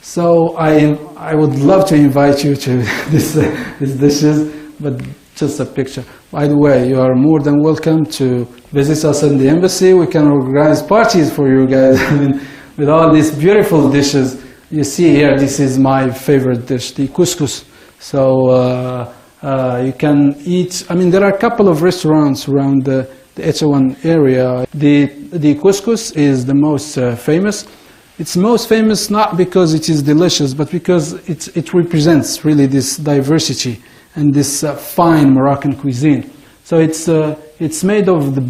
So I would love to invite you to these dishes, but just a picture. By the way, you are more than welcome to visit us in the embassy. We can organize parties for you guys. I mean, with all these beautiful dishes. You see here, this is my favorite dish, the couscous. So you can eat, I mean, there are a couple of restaurants around the Eto'o area. The couscous is the most famous. It's most famous not because it is delicious, but because it represents really this diversity and this fine Moroccan cuisine. So it's made of the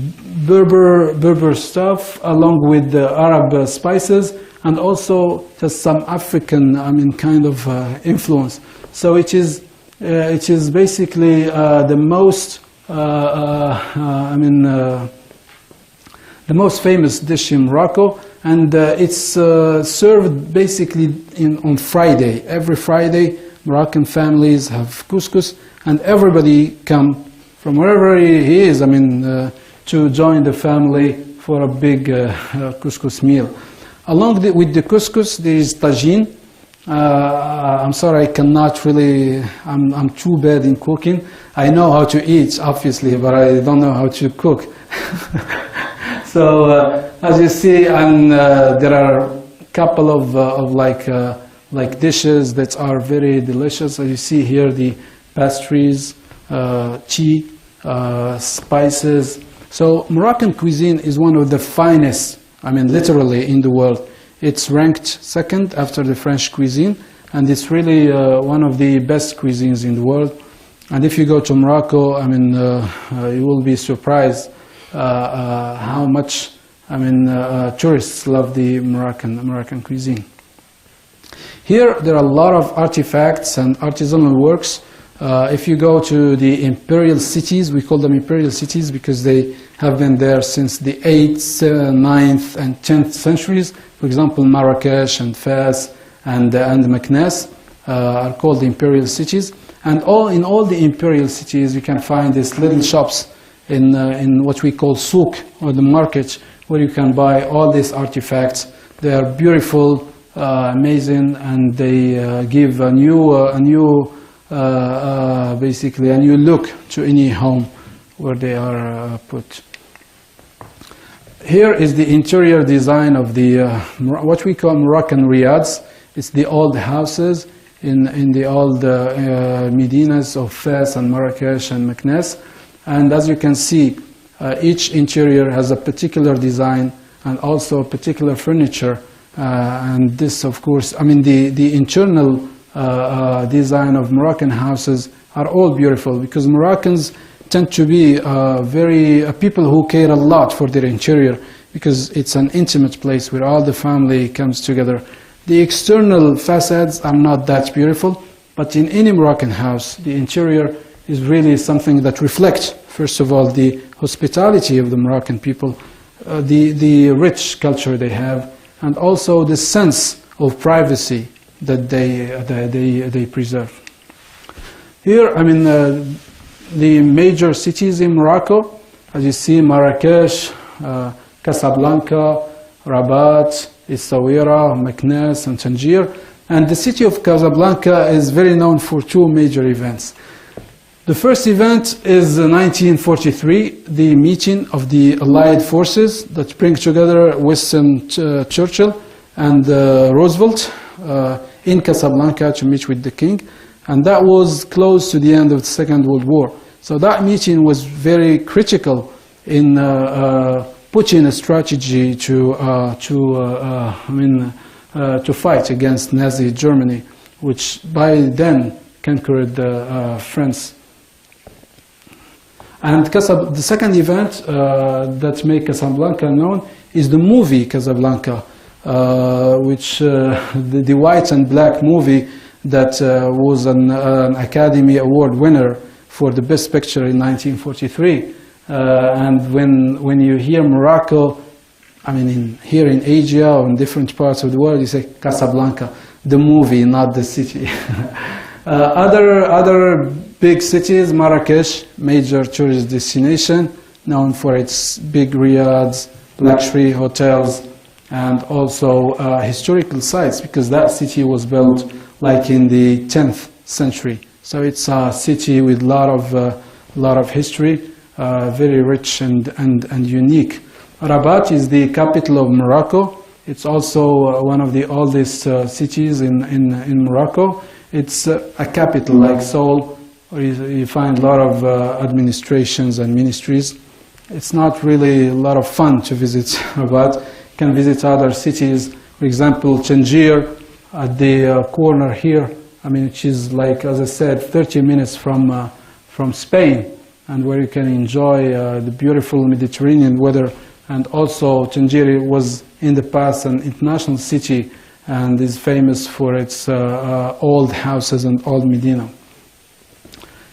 Berber stuff along with the Arab spices and also just some African, I mean, kind of influence. So it is basically the most, the most famous dish in Morocco, and it's served basically on Friday. Every Friday, Moroccan families have couscous, and everybody come from wherever he is, I mean, to join the family for a big couscous meal. Along with the couscous, there is tagine. I'm sorry, I cannot really, I'm too bad in cooking. I know how to eat, obviously, but I don't know how to cook. So, as you see, there are a couple of like dishes that are very delicious. As you see here, the pastries, tea, spices. So Moroccan cuisine is one of the finest, I mean, literally in the world. It's ranked second after the French cuisine, and it's really one of the best cuisines in the world. And if you go to Morocco, I mean, you will be surprised how much, I mean, tourists love the Moroccan cuisine. Here, there are a lot of artifacts and artisanal works. If you go to the imperial cities, we call them imperial cities because they have been there since the 8th, 9th, and 10th centuries. For example, Marrakesh and Fez and Meknes are called the imperial cities. And in all the imperial cities, you can find these little shops in what we call souk, or the market, where you can buy all these artifacts. They are beautiful, amazing, and they give basically a new look to any home where they are put. Here is the interior design of the what we call Moroccan riads. It's the old houses in the old medinas of Fez and Marrakesh and Meknes. And as you can see, each interior has a particular design and also particular furniture. And this, of course, I mean, the internal design of Moroccan houses are all beautiful because Moroccans tend to be people who care a lot for their interior because it's an intimate place where all the family comes together. The external facades are not that beautiful, but in any Moroccan house, the interior is really something that reflects, first of all, the hospitality of the Moroccan people, the rich culture they have, and also the sense of privacy that they preserve. Here, I mean, the major cities in Morocco, as you see, Marrakesh, Casablanca, Rabat, Essaouira, Meknes, and Tangier. And the city of Casablanca is very known for two major events. The first event is 1943, the meeting of the Allied forces that bring together Winston Churchill and Roosevelt in Casablanca to meet with the king. And that was close to the end of the Second World War. So that meeting was very critical in putting a strategy to fight against Nazi Germany, which by then conquered France. And the second event that made Casablanca known is the movie Casablanca, which the white and black movie that was an Academy Award winner for the Best Picture in 1943. And when you hear Morocco, I mean here in Asia or in different parts of the world, you say Casablanca, the movie, not the city. Other big cities, Marrakesh, major tourist destination, known for its big riads, luxury hotels, and also historical sites, because that city was built like in the 10th century. So it's a city with a lot of history, very rich and unique. Rabat is the capital of Morocco. It's also one of the oldest cities in Morocco. It's a capital like Seoul, where you find a lot of administrations and ministries. It's not really a lot of fun to visit Rabat. You can visit other cities, for example, Tangier at the corner here, I mean, which is like, as I said, 30 minutes from Spain, and where you can enjoy the beautiful Mediterranean weather. And also Tangier was in the past an international city and is famous for its old houses and old Medina.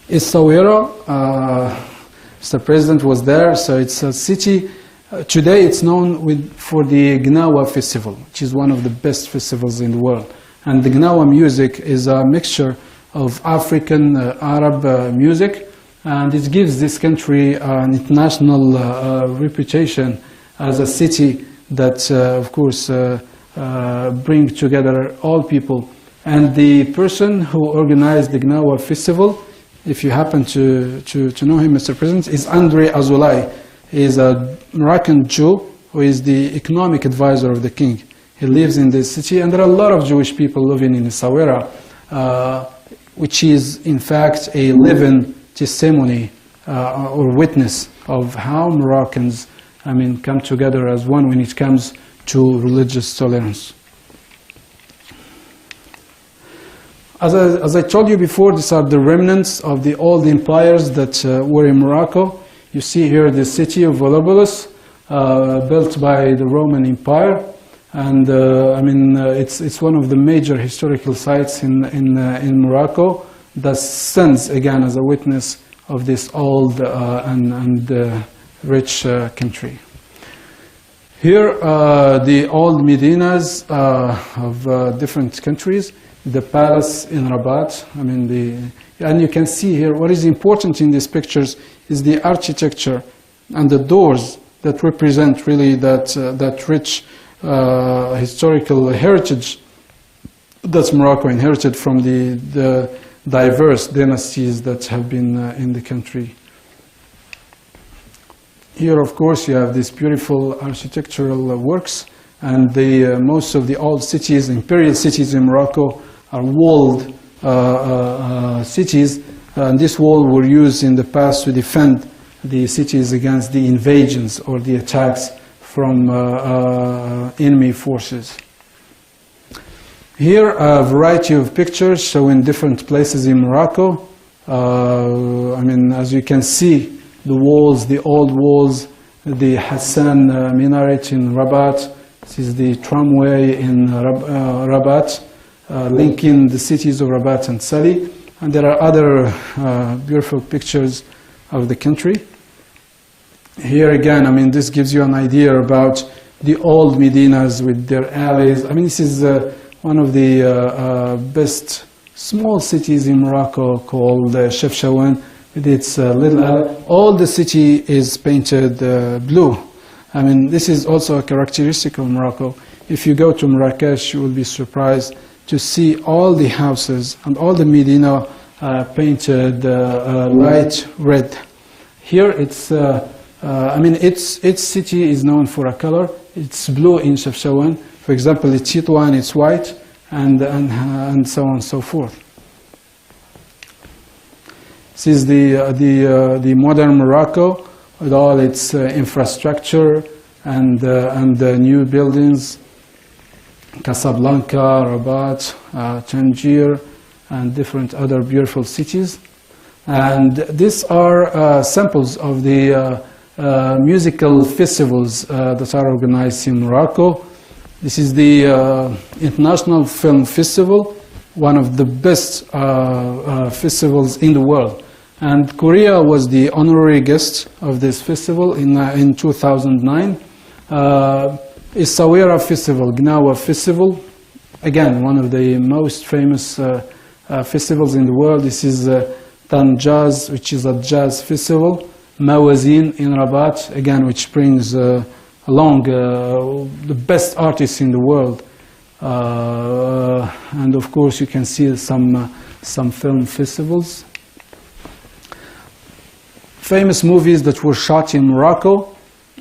Essaouira, Mr. President was there, so it's a city, today it's known for the Gnawa festival, which is one of the best festivals in the world. And the Gnawa music is a mixture of African, Arab music, and it gives this country an international reputation as a city that, of course, brings together all people. And the person who organized the Gnawa festival, if you happen to know him, Mr. President, is Andre Azoulay. He is a Moroccan Jew who is the economic advisor of the king. He lives in this city, and there are a lot of Jewish people living in Essaouira, which is in fact a living testimony or witness of how Moroccans, I mean, come together as one when it comes to religious tolerance. As I told you before, these are the remnants of the old empires that were in Morocco. You see here the city of Volubilis, built by the Roman Empire, and I mean it's one of the major historical sites in Morocco that stands again as a witness of this old and rich country. Here, the old Medinas of different countries. The palace in Rabat, I mean and you can see here what is important in these pictures is the architecture and the doors that represent really that rich historical heritage that Morocco inherited from the diverse dynasties that have been in the country. Here, of course, you have these beautiful architectural works, and most of the old cities, imperial cities in Morocco, are walled cities, and this wall were used in the past to defend the cities against the invasions or the attacks from enemy forces. Here, a variety of pictures showing different places in Morocco. I mean, as you can see, the walls, the old walls, the Hassan minaret in Rabat. This is the tramway in Rabat, linking the cities of Rabat and Sali. And there are other beautiful pictures of the country. Here again, I mean, this gives you an idea about the old Medinas with their alleys. I mean, this is one of the best small cities in Morocco called Chefchaouen, with its little alley. All the city is painted blue. I mean, this is also a characteristic of Morocco. If you go to Marrakesh, you will be surprised to see all the houses and all the Medina painted light red. Here it's, I mean, its city is known for a color. It's blue in Chefchaouen. For example, in Tétouan it's white, and so on and so forth. This is the modern Morocco with all its infrastructure and new buildings. Casablanca, Rabat, Tangier, and different other beautiful cities. And these are samples of the musical festivals that are organized in Morocco. This is the International Film Festival, one of the best festivals in the world. And Korea was the honorary guest of this festival in 2009. Essaouira Festival, Gnawa Festival, again, one of the most famous festivals in the world. This is Tanjaz, which is a jazz festival. Mawazin in Rabat, again, which brings along the best artists in the world. And of course you can see some film festivals. Famous movies that were shot in Morocco.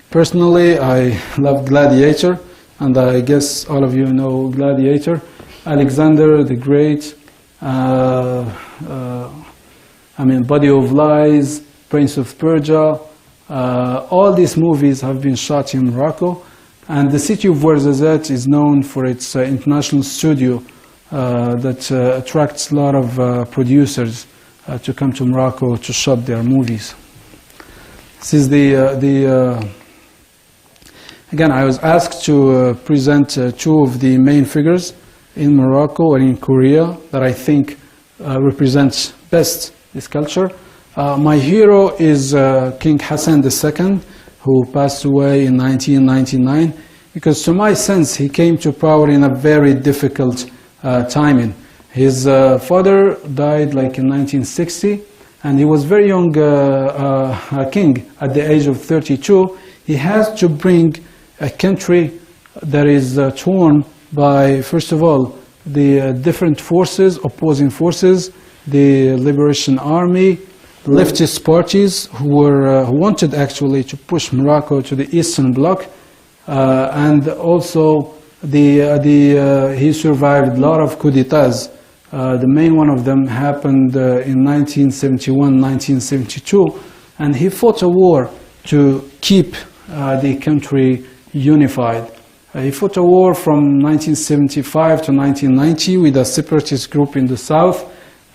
Personally, I love Gladiator, and I guess all of you know Gladiator. Alexander the Great, Body of Lies, Prince of Persia. All these movies have been shot in Morocco, and the city of Ouarzazate is known for its international studio that attracts a lot of producers to come to Morocco to shoot their movies. This is again, I was asked to present two of the main figures in Morocco or in Korea that I think represents best this culture. My hero is King Hassan II, who passed away in 1999, because to my sense he came to power in a very difficult timing. His father died like in 1960, and he was very young king at the age of 32. He has to bring a country that is torn by, first of all, the different forces, opposing forces, the Liberation Army, leftist parties who wanted actually to push Morocco to the Eastern Bloc, and also he survived a lot of coups d'etats. The main one of them happened in 1971, 1972, and he fought a war to keep the country unified. He fought a war from 1975 to 1990 with a separatist group in the south,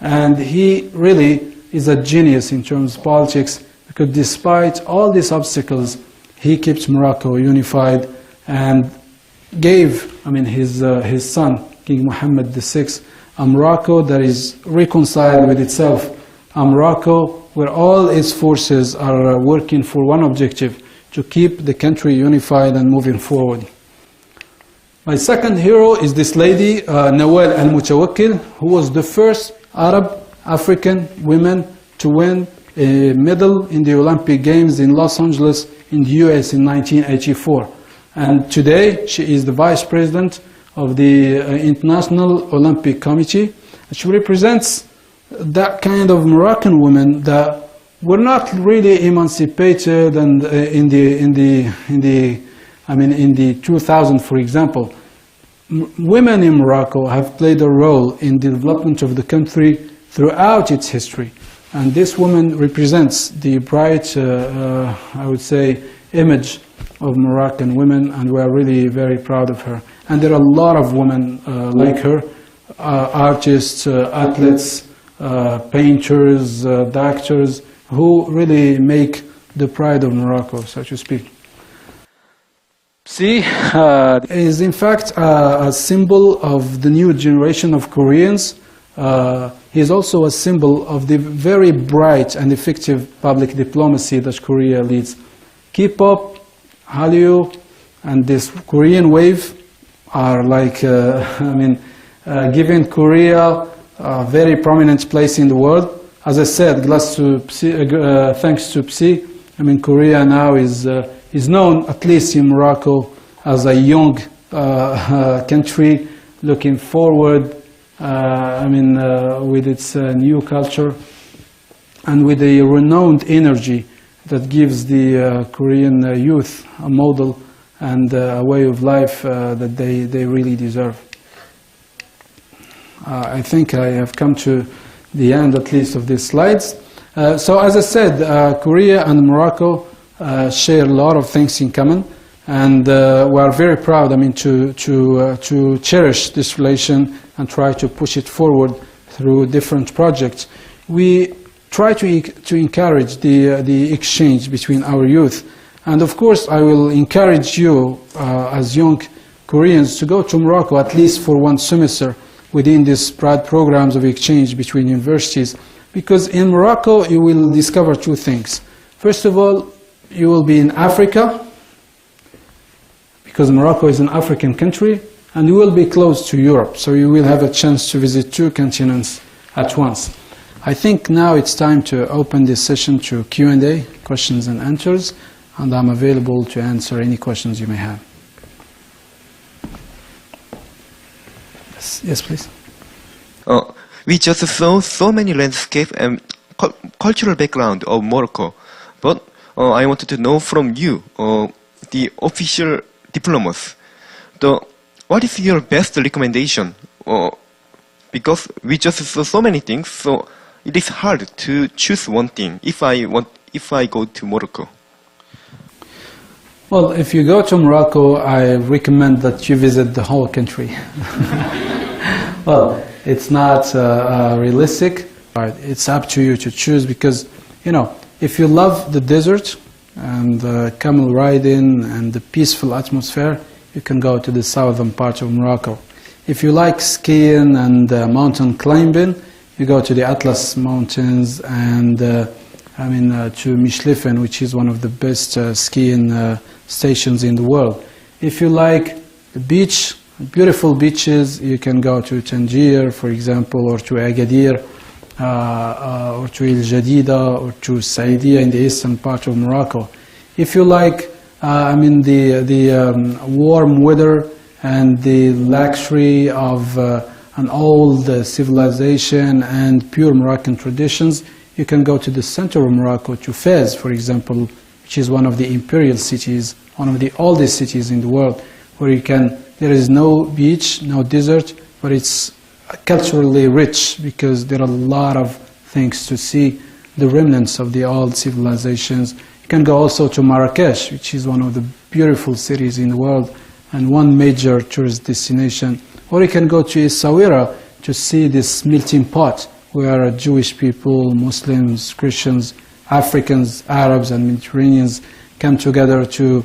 and he really is a genius in terms of politics, because despite all these obstacles, he kept Morocco unified and gave, his son, King Mohammed VI, a Morocco that is reconciled with itself, a Morocco where all its forces are working for one objective, to keep the country unified and moving forward. My second hero is this lady, Nawal Al-Mutawakkil, who was the first Arab African woman to win a medal in the Olympic Games in Los Angeles in the US in 1984. And today she is the vice president of the International Olympic Committee. She represents that kind of Moroccan women that were not really emancipated, and in the 2000, for example. Women in Morocco have played a role in the development of the country throughout its history. And this woman represents the bright, I would say, image of Moroccan women, and we are really very proud of her. And there are a lot of women like her, artists, athletes, painters, doctors, who really make the pride of Morocco, so to speak. Psi is in fact a symbol of the new generation of Koreans. He is also a symbol of the very bright and effective public diplomacy that Korea leads. K-pop, Hallyu, and this Korean wave are like, giving Korea a very prominent place in the world. As I said, thanks to Psi, Korea now is known, at least in Morocco, as a young country looking forward, with its new culture and with a renowned energy that gives the Korean youth a model and a way of life that they really deserve. I think I have come to the end, at least, of these slides. So as I said, Korea and Morocco share a lot of things in common, and we are very proud, to cherish this relation and try to push it forward through different projects. We try to encourage the exchange between our youth, and of course I will encourage you as young Koreans to go to Morocco at least for one semester within these broad programs of exchange between universities, because in Morocco you will discover two things. First of all, you will be in Africa, because Morocco is an African country, and you will be close to Europe, so you will have a chance to visit two continents at once. I think now it's time to open this session to Q&A, questions and answers. and I'm available to answer any questions you may have. Yes, please. We just saw so many landscape and cultural background of Morocco, but I wanted to know from you, the official diplomats, what is your best recommendation? Because we just saw so many things, so it is hard to choose one thing if I go to Morocco. Well, if you go to Morocco, I recommend that you visit the whole country. Well, it's not realistic. It's up to you to choose because, you know, if you love the desert and camel riding and the peaceful atmosphere, you can go to the southern part of Morocco. If you like skiing and mountain climbing, you go to the Atlas Mountains and to Mishlifen, which is one of the best skiing stations in the world. If you like the beach, beautiful beaches, you can go to Tangier, for example, or to Agadir, or to El Jadida, or to Saidia in the eastern part of Morocco. If you like the warm weather and the luxury of an old civilization and pure Moroccan traditions, you can go to the center of Morocco, to Fez, for example, which is one of the imperial cities, one of the oldest cities in the world, where there is no beach, no desert, but it's culturally rich because there are a lot of things to see, the remnants of the old civilizations. You can go also to Marrakesh, which is one of the beautiful cities in the world and one major tourist destination. Or you can go to Essaouira to see this melting pot where Jewish people, Muslims, Christians, Africans, Arabs and Mediterraneans come together to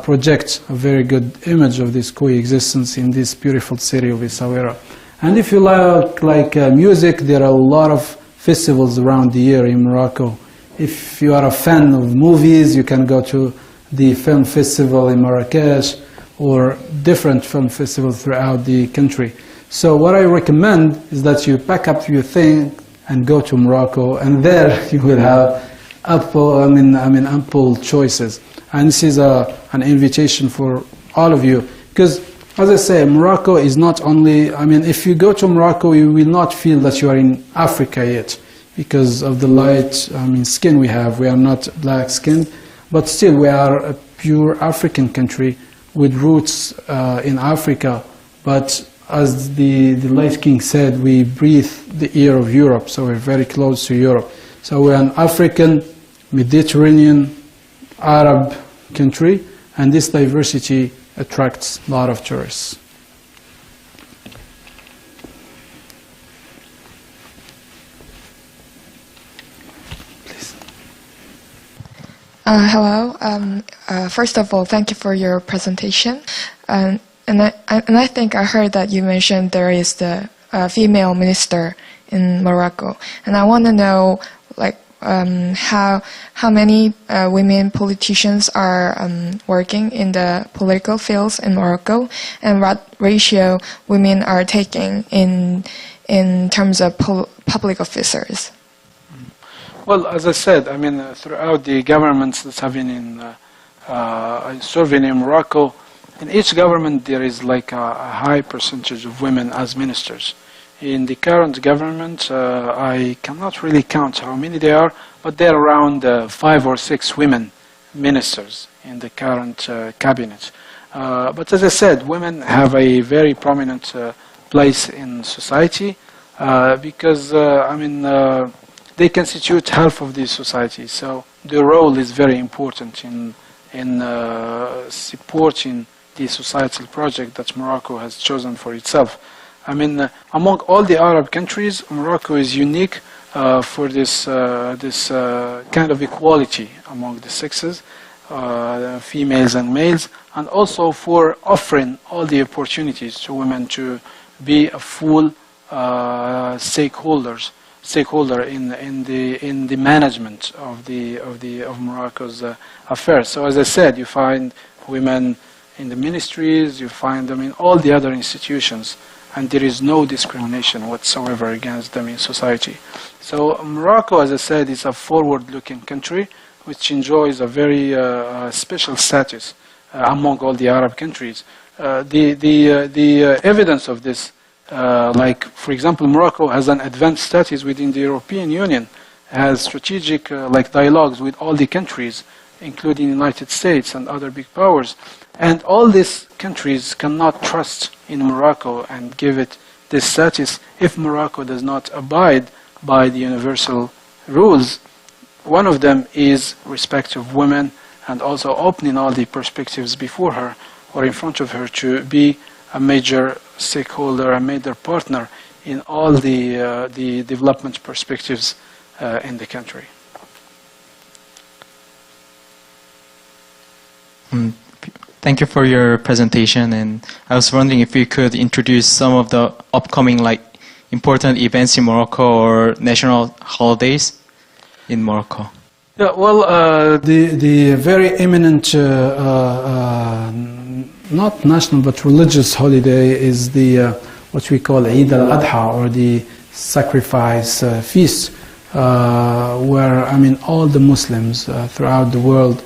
project a very good image of this coexistence in this beautiful city of Essaouira. And if you like music, there are a lot of festivals around the year in Morocco. If you are a fan of movies, you can go to the film festival in Marrakesh or different film festivals throughout the country. So what I recommend is that you pack up your thing and go to Morocco, and there you will have ample choices. And this is an invitation for all of you, because as I say, Morocco is not only, if you go to Morocco, you will not feel that you are in Africa yet, because of the light skin we have. We are not black-skinned, but still we are a pure African country with roots in Africa. But as the late king said, we breathe the air of Europe, so we're very close to Europe. So we're an African, Mediterranean, Arab country, and this diversity attracts a lot of tourists. Please. Hello. First of all, thank you for your presentation. And I think I heard that you mentioned there is the female minister in Morocco, and I want to know how many women politicians are working in the political fields in Morocco, and what ratio women are taking in terms of public officers. Well, as I said, throughout the governments that have been serving in Morocco, in each government there is like a high percentage of women as ministers. In the current government, I cannot really count how many there are, but there are around 5 or 6 women ministers in the current cabinet. But as I said, women have a very prominent place in society because, they constitute half of the society. So their role is very important in supporting the societal project that Morocco has chosen for itself. Among all the Arab countries, Morocco is unique for this kind of equality among the sexes, females and males, and also for offering all the opportunities to women to be a full stakeholder in the management of Morocco's affairs. So as I said, you find women in the ministries, you find them in all the other institutions, and there is no discrimination whatsoever against them in society. So Morocco, as I said, is a forward-looking country which enjoys a very special status among all the Arab countries. The evidence of this, like for example, Morocco has an advanced status within the European Union, has strategic like dialogues with all the countries, including the United States and other big powers. And all these countries cannot trust in Morocco and give it this status if Morocco does not abide by the universal rules. One of them is respect of women and also opening all the perspectives before her or in front of her to be a major stakeholder, a major partner in all the development perspectives in the country. Thank you for your presentation, and I was wondering if you could introduce some of the upcoming important events in Morocco or national holidays in Morocco. Yeah, well, the very eminent, not national but religious holiday is the what we call Eid al-Adha, or the sacrifice feast, where all the Muslims throughout the world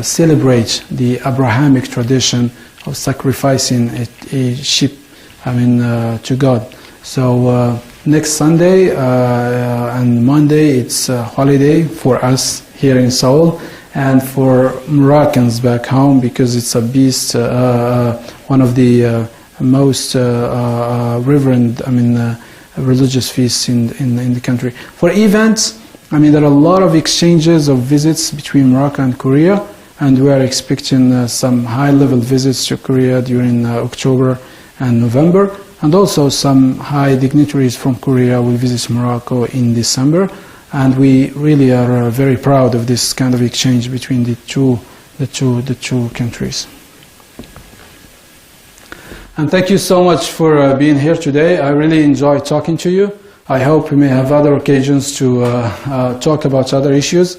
celebrate the Abrahamic tradition of sacrificing a sheep, to God. So next Sunday and Monday it's a holiday for us here in Seoul and for Moroccans back home, because it's a beast, one of the most reverend, religious feasts in the country. For events, there are a lot of exchanges of visits between Morocco and Korea, and we are expecting some high-level visits to Korea during October and November, and also some high dignitaries from Korea will visit Morocco in December, and we really are very proud of this kind of exchange between the two countries. And thank you so much for being here today. I really enjoyed talking to you. I hope we may have other occasions to talk about other issues.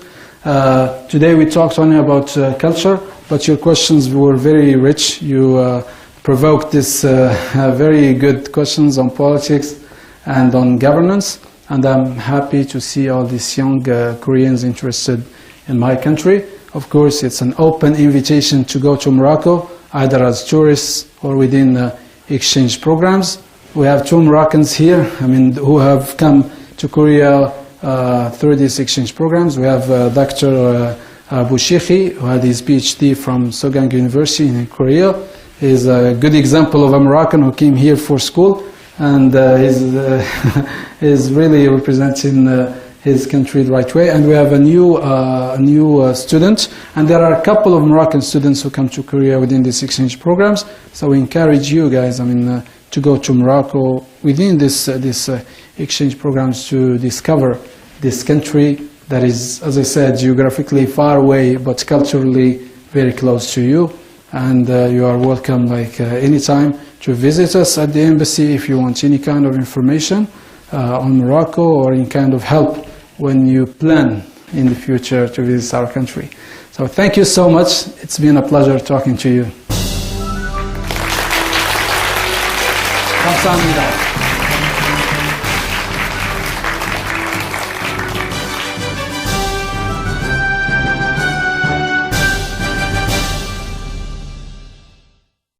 Today we talked only about culture, but your questions were very rich. You provoked this very good questions on politics and on governance, and I'm happy to see all these young Koreans interested in my country. Of course, it's an open invitation to go to Morocco, either as tourists or within exchange programs. We have 2 Moroccans here, who have come to Korea through these exchange programs. We have Dr. Bouchikhi, who had his PhD from Sogang University in Korea. He's a good example of a Moroccan who came here for school, and is really representing his country the right way. And we have a new student, and there are a couple of Moroccan students who come to Korea within these exchange programs. So we encourage you guys, to go to Morocco within this exchange programs to discover this country that is, as I said, geographically far away, but culturally very close to you. And you are welcome, anytime, to visit us at the embassy if you want any kind of information on Morocco or any kind of help when you plan in the future to visit our country. So thank you so much. It's been a pleasure talking to you. 감사합니다.